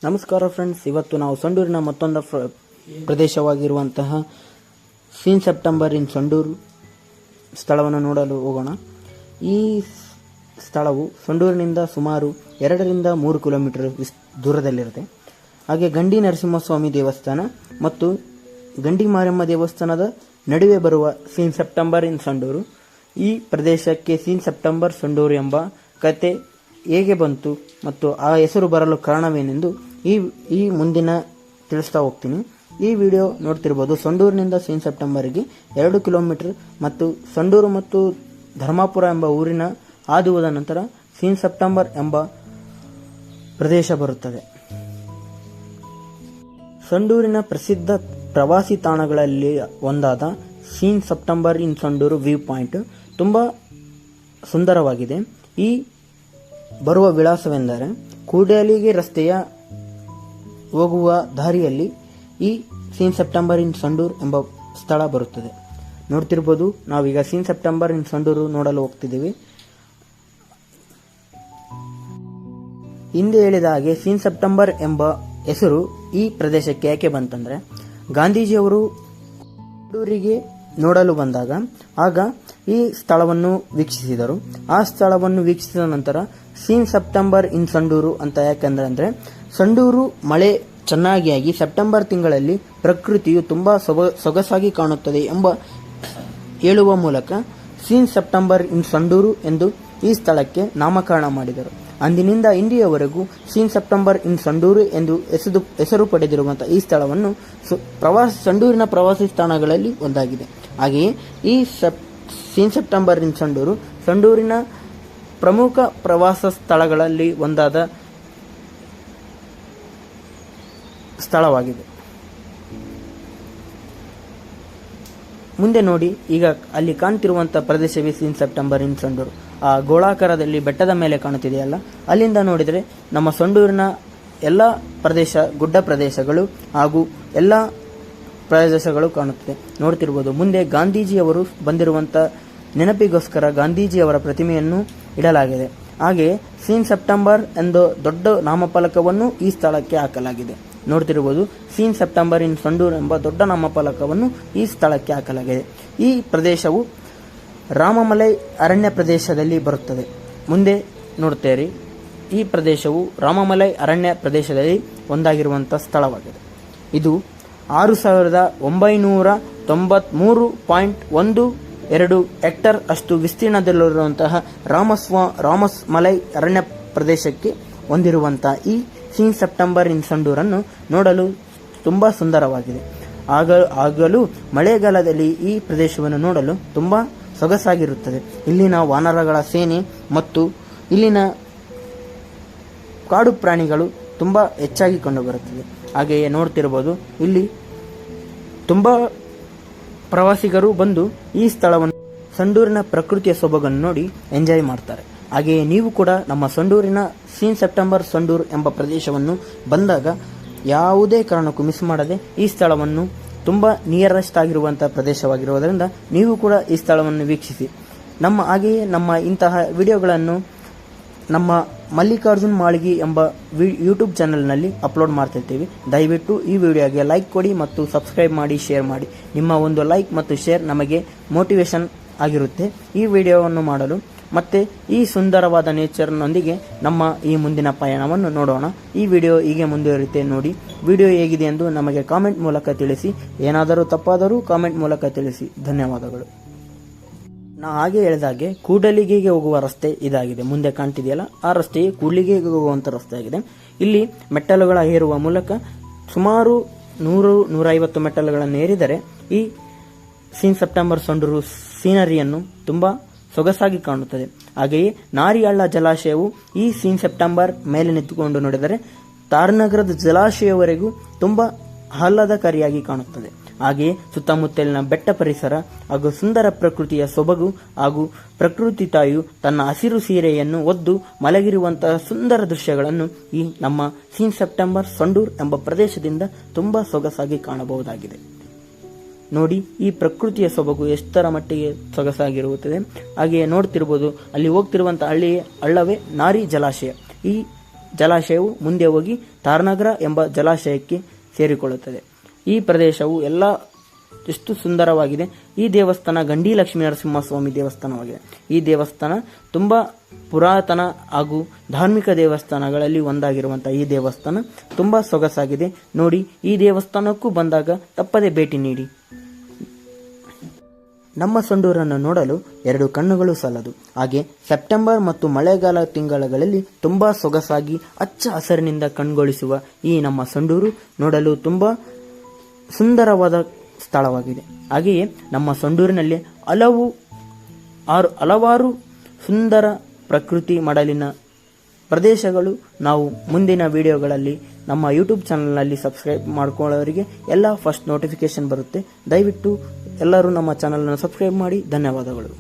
ನಮಸ್ಕಾರ ಫ್ರೆಂಡ್ಸ್, ಇವತ್ತು ನಾವು ಸಂಡೂರಿನ ಮತ್ತೊಂದು ಪ್ರದೇಶವಾಗಿರುವಂತಹ ಸೀನ್ ಸೆಪ್ಟೆಂಬರ್ ಇನ್ ಸಂಡೂರು ಸ್ಥಳವನ್ನು ನೋಡಲು ಹೋಗೋಣ. ಈ ಸ್ಥಳವು ಸಂಡೂರಿನಿಂದ ಸುಮಾರು 2-3 ಕಿಲೋಮೀಟರ್ ದೂರದಲ್ಲಿರುತ್ತೆ. ಹಾಗೆ ಗಂಡಿ ನರಸಿಂಹಸ್ವಾಮಿ ದೇವಸ್ಥಾನ ಮತ್ತು ಗಂಡಿ ಮಾರಮ್ಮ ದೇವಸ್ಥಾನದ ನಡುವೆ ಬರುವ ಸೀನ್ ಸೆಪ್ಟೆಂಬರ್ ಇನ್ ಸಂಡೂರು. ಈ ಪ್ರದೇಶಕ್ಕೆ ಸೀನ್ ಸೆಪ್ಟೆಂಬರ್ ಸಂಡೂರು ಎಂಬ ಕತೆ ಹೇಗೆ ಬಂತು ಮತ್ತು ಆ ಹೆಸರು ಬರಲು ಕಾರಣವೇನೆಂದು ಈ ಮುಂದಿನ ತಿಳಿಸ್ತಾ ಹೋಗ್ತೀನಿ. ಈ ವಿಡಿಯೋ ನೋಡ್ತಿರ್ಬೋದು. ಸಂಡೂರಿನಿಂದ ಸೀನ್ ಸೆಪ್ಟೆಂಬರ್ಗೆ 2 ಕಿಲೋಮೀಟರ್ ಮತ್ತು ಸಂಡೂರು ಮತ್ತು ಧರ್ಮಾಪುರ ಎಂಬ ಊರಿನ ಹಾದು ಹೋದ ನಂತರ ಸೀನ್ ಸೆಪ್ಟೆಂಬರ್ ಎಂಬ ಪ್ರದೇಶ ಬರುತ್ತದೆ. ಸಂಡೂರಿನ ಪ್ರಸಿದ್ಧ ಪ್ರವಾಸಿ ತಾಣಗಳಲ್ಲಿ ಒಂದಾದ ಸೀನ್ ಸೆಪ್ಟೆಂಬರ್ ಇನ್ ಸಂಡೂರು ವ್ಯೂ ಪಾಯಿಂಟ್ ತುಂಬಾ ಸುಂದರವಾಗಿದೆ. ಈ ಬರುವ ವಿಳಾಸವೆಂದರೆ ಕೂಡಲಿಗೆ ರಸ್ತೆಯ ಹೋಗುವ ದಾರಿಯಲ್ಲಿ ಈ ಸೀನ್ ಸೆಪ್ಟೆಂಬರ್ ಇನ್ ಸಂಡೂರು ಎಂಬ ಸ್ಥಳ ಬರುತ್ತದೆ. ನೋಡ್ತಿರ್ಬೋದು, ನಾವೀಗ ಸೀನ್ ಸೆಪ್ಟೆಂಬರ್ ಇನ್ ಸಂಡೂರು ನೋಡಲು ಹೋಗ್ತಿದ್ದೀವಿ. ಹಿಂದೆ ಹೇಳಿದ ಹಾಗೆ ಸೀನ್ ಸೆಪ್ಟೆಂಬರ್ ಎಂಬ ಹೆಸರು ಈ ಪ್ರದೇಶಕ್ಕೆ ಯಾಕೆ ಬಂತಂದ್ರೆ, ಗಾಂಧೀಜಿಯವರು ಸಂಡೂರಿಗೆ ನೋಡಲು ಬಂದಾಗ ಆಗ ಈ ಸ್ಥಳವನ್ನು ವೀಕ್ಷಿಸಿದರು. ಆ ಸ್ಥಳವನ್ನು ವೀಕ್ಷಿಸಿದ ನಂತರ ಸೀನ್ ಸೆಪ್ಟೆಂಬರ್ ಇನ್ ಸಂಡೂರು ಅಂತ ಯಾಕಂದ್ರೆ ಸಂಡೂರು ಮಳೆ ಚೆನ್ನಾಗಿ ಆಗಿ ಸೆಪ್ಟೆಂಬರ್ ತಿಂಗಳಲ್ಲಿ ಪ್ರಕೃತಿಯು ತುಂಬಾ ಸೊಗಸಾಗಿ ಕಾಣುತ್ತದೆ ಎಂಬ ಹೇಳುವ ಮೂಲಕ ಸೀನ್ ಸೆಪ್ಟೆಂಬರ್ ಇನ್ ಸಂಡೂರು ಎಂದು ಈ ಸ್ಥಳಕ್ಕೆ ನಾಮಕರಣ ಮಾಡಿದರು. ಅಂದಿನಿಂದ ಇಂದಿಯವರೆಗೂ ಸೀನ್ ಸೆಪ್ಟೆಂಬರ್ ಇನ್ ಸಂಡೂರು ಎಂದು ಹೆಸರು ಪಡೆದಿರುವಂತಹ ಈ ಸ್ಥಳವನ್ನು ಸಂಡೂರಿನ ಪ್ರವಾಸಿ ತಾಣಗಳಲ್ಲಿ ಒಂದಾಗಿದೆ. ಹಾಗೆಯೇ ಈ ಸೀನ್ ಸೆಪ್ಟೆಂಬರ್ ಇನ್ ಸಂಡೂರು ಸಂಡೂರಿನ ಪ್ರಮುಖ ಪ್ರವಾಸ ಸ್ಥಳಗಳಲ್ಲಿ ಒಂದಾದ ಸ್ಥಳವಾಗಿದೆ. ಮುಂದೆ ನೋಡಿ, ಈಗ ಅಲ್ಲಿ ಕಾಣ್ತಿರುವಂತಹ ಪ್ರದೇಶವೇ ಸೀನ್ ಸೆಪ್ಟೆಂಬರ್ ಇನ್ ಸಂಡೂರು. ಆ ಗೋಳಾಕಾರದಲ್ಲಿ ಬೆಟ್ಟದ ಮೇಲೆ ಕಾಣುತ್ತಿದೆಯಲ್ಲ, ಅಲ್ಲಿಂದ ನೋಡಿದರೆ ನಮ್ಮ ಸಂಡೂರಿನ ಎಲ್ಲ ಪ್ರದೇಶ, ಗುಡ್ಡ ಪ್ರದೇಶಗಳು ಹಾಗೂ ಎಲ್ಲ ಪ್ರದೇಶಗಳು ಕಾಣುತ್ತದೆ. ನೋಡ್ತಿರ್ಬೋದು, ಮುಂದೆ ಗಾಂಧೀಜಿಯವರು ಬಂದಿರುವಂತಹ ನೆನಪಿಗೋಸ್ಕರ ಗಾಂಧೀಜಿಯವರ ಪ್ರತಿಮೆಯನ್ನು ಇಡಲಾಗಿದೆ. ಹಾಗೆಯೇ ಸೀನ್ ಸೆಪ್ಟೆಂಬರ್ ಎಂದು ದೊಡ್ಡ ನಾಮಫಲಕವನ್ನು ಈ ಸ್ಥಳಕ್ಕೆ ಹಾಕಲಾಗಿದೆ. ನೋಡ್ತಿರಬಹುದು, ಸೀನ್ ಸೆಪ್ಟೆಂಬರ್ ಇನ್ ಸಂಡೂರು ಎಂಬ ದೊಡ್ಡ ನಾಮಫಲಕವನ್ನು ಈ ಸ್ಥಳಕ್ಕೆ ಹಾಕಲಾಗಿದೆ. ಈ ಪ್ರದೇಶವು ರಾಮಮಲೈ ಅರಣ್ಯ ಪ್ರದೇಶದಲ್ಲಿ ಬರುತ್ತದೆ. ಮುಂದೆ ನೋಡ್ತೇರಿ, ಈ ಪ್ರದೇಶವು ರಾಮಮಲೈ ಅರಣ್ಯ ಪ್ರದೇಶದಲ್ಲಿ ಒಂದಾಗಿರುವಂತಹ ಸ್ಥಳವಾಗಿದೆ. ಇದು 6993.12 ಹೆಕ್ಟರ್ ಅಷ್ಟು ವಿಸ್ತೀರ್ಣದಲ್ಲಿರುವಂತಹ ರಾಮಮಲೈ ಅರಣ್ಯ ಪ್ರದೇಶಕ್ಕೆ ಹೊಂದಿರುವಂತಹ ಈ ಸೀನ್ ಸೆಪ್ಟೆಂಬರ್ ಇನ್ ಸಂಡೂರನ್ನು ನೋಡಲು ತುಂಬಾ ಸುಂದರವಾಗಿದೆ. ಆಗಲೂ ಮಳೆಗಾಲದಲ್ಲಿ ಈ ಪ್ರದೇಶವನ್ನು ನೋಡಲು ತುಂಬಾ ಸೊಗಸಾಗಿರುತ್ತದೆ. ಇಲ್ಲಿನ ವಾನರಗಳ ಸೇನೆ ಮತ್ತು ಇಲ್ಲಿನ ಕಾಡು ಪ್ರಾಣಿಗಳು ತುಂಬಾ ಹೆಚ್ಚಾಗಿ ಕಂಡುಬರುತ್ತದೆ. ಹಾಗೆಯೇ ನೋಡ್ತಿರಬಹುದು, ಇಲ್ಲಿ ತುಂಬಾ ಪ್ರವಾಸಿಗರು ಬಂದು ಈ ಸ್ಥಳವನ್ನು, ಸಂಡೂರಿನ ಪ್ರಕೃತಿಯ ಸೊಬಗನ್ನು ನೋಡಿ ಎಂಜಾಯ್ ಮಾಡ್ತಾರೆ. ಹಾಗೆಯೇ ನೀವು ಕೂಡ ನಮ್ಮ ಸಂಡೂರಿನ ಸೀನ್ ಸೆಪ್ಟೆಂಬರ್ ಸಂಡೂರು ಎಂಬ ಪ್ರದೇಶವನ್ನು ಬಂದಾಗ ಯಾವುದೇ ಕಾರಣಕ್ಕೂ ಮಿಸ್ ಮಾಡದೆ ಈ ಸ್ಥಳವನ್ನು, ತುಂಬಾ ನಿಯರೆಸ್ಟ್ ಆಗಿರುವಂತಹ ಪ್ರದೇಶವಾಗಿರುವುದರಿಂದ ನೀವು ಕೂಡ ಈ ಸ್ಥಳವನ್ನು ವೀಕ್ಷಿಸಿ. ಹಾಗೆಯೇ ನಮ್ಮ ಇಂತಹ ವಿಡಿಯೋಗಳನ್ನು ನಮ್ಮ ಮಲ್ಲಿಕಾರ್ಜುನ್ ಮಾಳ್ಗಿ ಎಂಬ ಯೂಟ್ಯೂಬ್ ಚಾನೆಲ್ನಲ್ಲಿ ಅಪ್ಲೋಡ್ ಮಾಡ್ತಿರ್ತೀವಿ. ದಯವಿಟ್ಟು ಈ ವಿಡಿಯೋಗೆ ಲೈಕ್ ಕೊಡಿ ಮತ್ತು ಸಬ್ಸ್ಕ್ರೈಬ್ ಮಾಡಿ, ಶೇರ್ ಮಾಡಿ. ನಿಮ್ಮ ಒಂದು ಲೈಕ್ ಮತ್ತು ಶೇರ್ ನಮಗೆ ಮೋಟಿವೇಶನ್ ಆಗಿರುತ್ತೆ ಈ ವಿಡಿಯೋವನ್ನು ಮಾಡಲು. ಮತ್ತೆ ಈ ಸುಂದರವಾದ ನೇಚರ್ನೊಂದಿಗೆ ನಮ್ಮ ಈ ಮುಂದಿನ ಪಯಣವನ್ನು ನೋಡೋಣ. ಈ ವಿಡಿಯೋ ಹೀಗೆ ಮುಂದುವರಿಯುತ್ತೆ ನೋಡಿ. ವಿಡಿಯೋ ಹೇಗಿದೆ ಎಂದು ನಮಗೆ ಕಾಮೆಂಟ್ ಮೂಲಕ ತಿಳಿಸಿ. ಏನಾದರೂ ತಪ್ಪಾದರೂ ಕಾಮೆಂಟ್ ಮೂಲಕ ತಿಳಿಸಿ. ಧನ್ಯವಾದಗಳು. ನಾ ಹಾಗೆ ಹೇಳಿದಾಗೆ ಕೂಡಲಿಗೆಗೆ ಹೋಗುವ ರಸ್ತೆ ಇದಾಗಿದೆ. ಮುಂದೆ ಕಾಣ್ತಿದೆಯಲ್ಲ, ಆ ರಸ್ತೆಯೇ ಕೂಡ್ಲಿಗೆಗೆ ಹೋಗುವಂತ ರಸ್ತೆ ಆಗಿದೆ. ಇಲ್ಲಿ ಮೆಟ್ಟಲುಗಳ ಏರುವ ಮೂಲಕ ಸುಮಾರು 100-150 ಮೆಟ್ಟಲುಗಳನ್ನು ಏರಿದರೆ ಈ ಸೀನ್ ಸೆಪ್ಟೆಂಬರ್ ಸಂಡೂರು ಸೀನರಿಯನ್ನು ತುಂಬಾ ಸೊಗಸಾಗಿ ಕಾಣುತ್ತದೆ. ಹಾಗೆಯೇ ನಾರಿಹಳ್ಳ ಜಲಾಶಯವು ಈ ಸೀನ್ ಸೆಪ್ಟೆಂಬರ್ ಮೇಲೆ ನಿಂತುಕೊಂಡು ನೋಡಿದರೆ ತಾರನಗರದ ಜಲಾಶಯವರೆಗೂ ತುಂಬಾ ಆಹ್ಲಾದಕಾರಿಯಾಗಿ ಕಾಣುತ್ತದೆ. ಹಾಗೆಯೇ ಸುತ್ತಮುತ್ತಲಿನ ಬೆಟ್ಟ ಪರಿಸರ ಹಾಗೂ ಸುಂದರ ಪ್ರಕೃತಿಯ ಸೊಬಗು ಹಾಗೂ ಪ್ರಕೃತಿ ತಾಯಿಯು ತನ್ನ ಹಸಿರು ಸೀರೆಯನ್ನು ಹೊದ್ದು ಮಲಗಿರುವಂತಹ ಸುಂದರ ದೃಶ್ಯಗಳನ್ನು ಈ ನಮ್ಮ ಸೀನ್ ಸೆಪ್ಟೆಂಬರ್ ಸಂಡೂರು ಎಂಬ ಪ್ರದೇಶದಿಂದ ತುಂಬಾ ಸೊಗಸಾಗಿ ಕಾಣಬಹುದಾಗಿದೆ. ನೋಡಿ, ಈ ಪ್ರಕೃತಿಯ ಸೊಬಗು ಎಷ್ಟರ ಮಟ್ಟಿಗೆ ಸೊಗಸಾಗಿರುತ್ತದೆ. ಹಾಗೆಯೇ ನೋಡ್ತಿರ್ಬೋದು, ಅಲ್ಲಿ ಹೋಗ್ತಿರುವಂತಹ ಹಳ್ಳವೇ ನಾರಿ ಜಲಾಶಯ. ಈ ಜಲಾಶಯವು ಮುಂದೆ ಹೋಗಿ ತಾರನಗರ ಎಂಬ ಜಲಾಶಯಕ್ಕೆ ಸೇರಿಕೊಳ್ಳುತ್ತದೆ. ಈ ಪ್ರದೇಶವು ಎಲ್ಲ ಎಷ್ಟು ಸುಂದರವಾಗಿದೆ. ಈ ದೇವಸ್ಥಾನ ಗಂಡಿ ಲಕ್ಷ್ಮೀ ನರಸಿಂಹಸ್ವಾಮಿ ದೇವಸ್ಥಾನವಾಗಿದೆ. ಈ ದೇವಸ್ಥಾನ ತುಂಬಾ ಪುರಾತನ ಹಾಗೂ ಧಾರ್ಮಿಕ ದೇವಸ್ಥಾನಗಳಲ್ಲಿ ಒಂದಾಗಿರುವಂತಹ ಈ ದೇವಸ್ಥಾನ ತುಂಬಾ ಸೊಗಸಾಗಿದೆ. ನೋಡಿ, ಈ ದೇವಸ್ಥಾನಕ್ಕೂ ಬಂದಾಗ ತಪ್ಪದೆ ಭೇಟಿ ನೀಡಿ. ನಮ್ಮ ಸಂಡೂರನ್ನು ನೋಡಲು 2 ಕಣ್ಣುಗಳು ಸಾಲದು. ಹಾಗೆ ಸೆಪ್ಟೆಂಬರ್ ಮತ್ತು ಮಳೆಗಾಲ ತಿಂಗಳಲ್ಲಿ ತುಂಬಾ ಸೊಗಸಾಗಿ ಹಚ್ಚ ಹಸಿರಿನಿಂದ ಕಣ್ಗೊಳಿಸುವ ಈ ನಮ್ಮ ಸಂಡೂರು ನೋಡಲು ತುಂಬಾ ಸುಂದರವಾದ ಸ್ಥಳವಾಗಿದೆ. ಹಾಗೆಯೇ ನಮ್ಮ ಸಂಡೂರಿನಲ್ಲಿ ಹಲವಾರು ಸುಂದರ ಪ್ರಕೃತಿ ಮಡಲಿನ ಪ್ರದೇಶಗಳು ನಾವು ಮುಂದಿನ ವಿಡಿಯೋಗಳಲ್ಲಿ ನಮ್ಮ ಯೂಟ್ಯೂಬ್ ಚಾನಲ್ನಲ್ಲಿ ಸಬ್ಸ್ಕ್ರೈಬ್ ಮಾಡ್ಕೊಳ್ಳೋರಿಗೆ ಎಲ್ಲ ಫಸ್ಟ್ ನೋಟಿಫಿಕೇಶನ್ ಬರುತ್ತೆ. ದಯವಿಟ್ಟು ಎಲ್ಲರೂ ನಮ್ಮ ಚಾನಲನ್ನು ಸಬ್ಸ್ಕ್ರೈಬ್ ಮಾಡಿ. ಧನ್ಯವಾದಗಳು.